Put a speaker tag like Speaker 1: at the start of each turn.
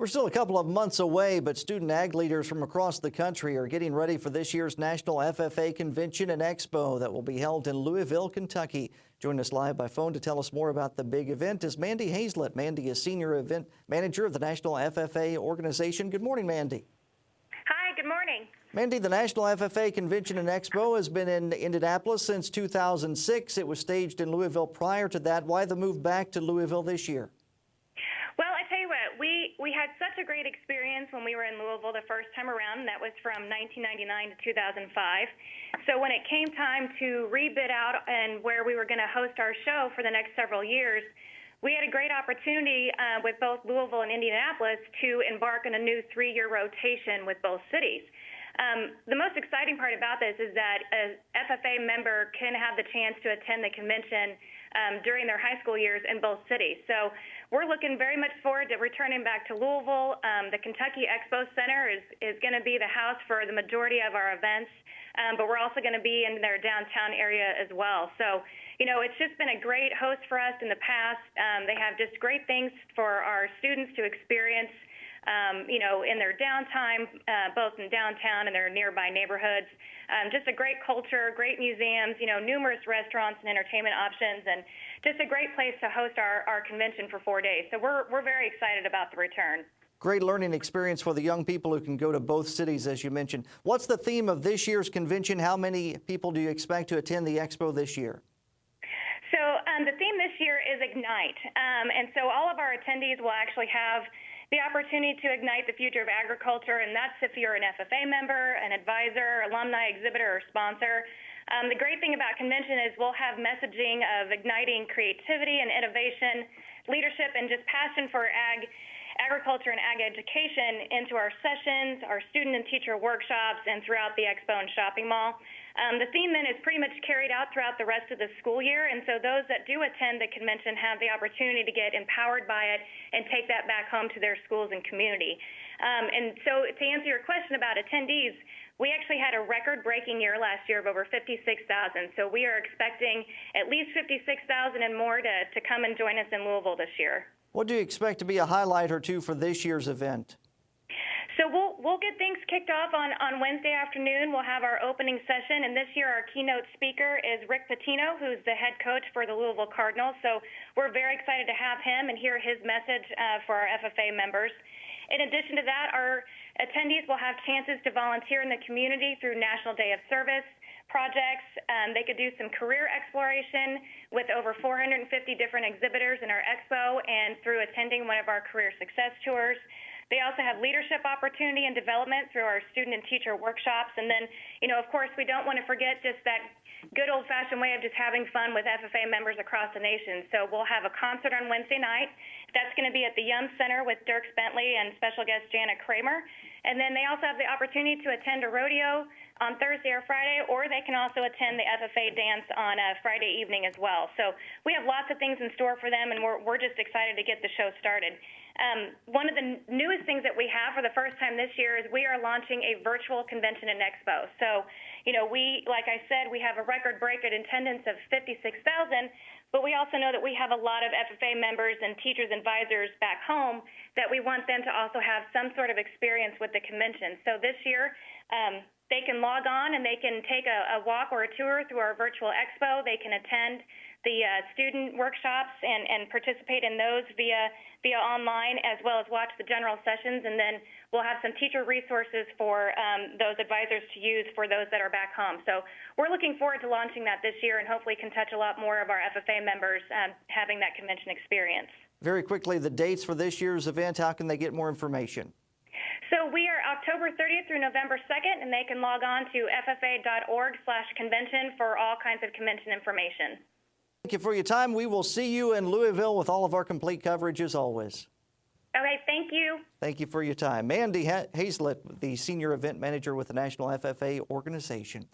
Speaker 1: We're still a couple of months away, but student ag leaders from across the country are getting ready for this year's National FFA Convention and Expo that will be held in Louisville, Kentucky. Joining us live by phone to tell us more about the big event is Mandy Hazlett. Mandy is Senior Event Manager of the National FFA Organization. Good morning, Mandy.
Speaker 2: Hi, good morning.
Speaker 1: Mandy, the National FFA Convention and Expo has been in Indianapolis since 2006. It was staged in Louisville prior to that. Why the move back to Louisville this year?
Speaker 2: Well, I tell you what, we had such a great experience when we were in Louisville the first time around, and that was from 1999 to 2005. So when it came time to rebid out and where we were going to host our show for the next several years, we had a great opportunity with both Louisville and Indianapolis to embark on a new 3-year rotation with both cities. The most exciting part about this is that an FFA member can have the chance to attend the convention during their high school years in both cities. So we're looking very much forward to returning back to Louisville. The Kentucky Expo Center is going to be the house for the majority of our events, but we're also going to be in their downtown area as well. So, you know, it's just been a great host for us in the past. They have just great things for our students to experience, you know, in their downtime, both in downtown and their nearby neighborhoods. Just a great culture, great museums, you know, numerous restaurants and entertainment options, and just a great place to host our convention for 4 days. So we're very excited about the return.
Speaker 1: Great learning experience for the young people who can go to both cities, as you mentioned. What's the theme of this year's convention? How many people do you expect to attend the Expo this year?
Speaker 2: So the theme this year is Ignite. And so all of our attendees will actually have the opportunity to ignite the future of agriculture, and that's if you're an FFA member, an advisor, alumni, exhibitor, or sponsor. The great thing about convention is we'll have messaging of igniting creativity and innovation, leadership, and just passion for agriculture and ag education into our sessions, our student and teacher workshops, and throughout the expo and shopping mall. The theme then is pretty much carried out throughout the rest of the school year, and so those that do attend the convention have the opportunity to get empowered by it and take that back home to their schools and community. And so to answer your question about attendees, we actually had a record-breaking year last year of over 56,000, so we are expecting at least 56,000 and more to come and join us in Louisville this year.
Speaker 1: What do you expect to be a highlight or two for this year's event?
Speaker 2: So we'll get things kicked off on Wednesday afternoon. We'll have our opening session, and this year our keynote speaker is Rick Pitino, who's the head coach for the Louisville Cardinals. So we're very excited to have him and hear his message for our FFA members. In addition to that, our attendees will have chances to volunteer in the community through National Day of Service projects. They could do some career exploration with over 450 different exhibitors in our expo and through attending one of our career success tours. They also have leadership opportunity and development through our student and teacher workshops. And then, you know, of course, we don't want to forget just that good old-fashioned way of just having fun with FFA members across the nation. So we'll have a concert on Wednesday night. That's going to be at the Yum Center with Dirk Bentley and special guest Janet Kramer. And then they also have the opportunity to attend a rodeo on Thursday or Friday, or they can also attend the FFA dance on a Friday evening as well. So we have lots of things in store for them, and we're just excited to get the show started. One of the newest things that we have for the first time this year is we are launching a virtual convention and expo. So, you know, like I said, we have a record-breaking attendance of 56,000, but we also know that we have a lot of FFA members and teachers and advisors back home that we want them to also have some sort of experience with the convention. So this year, they can log on and they can take a walk or a tour through our virtual expo. They can attend the student workshops and participate in those via online, as well as watch the general sessions. And then we'll have some teacher resources for those advisors to use for those that are back home. So we're looking forward to launching that this year and hopefully can touch a lot more of our FFA members having that convention experience. Very quickly, the dates for this year's event, how can they get more information? So we are October 30th through November 2nd, and they can log on to ffa.org/convention for all kinds of convention information.
Speaker 1: Thank you for your time. We will see you in Louisville with all of our complete coverage as always.
Speaker 2: Okay, thank you.
Speaker 1: Thank you for your time. Mandy Hazlett, the Senior Event Manager with the National FFA Organization.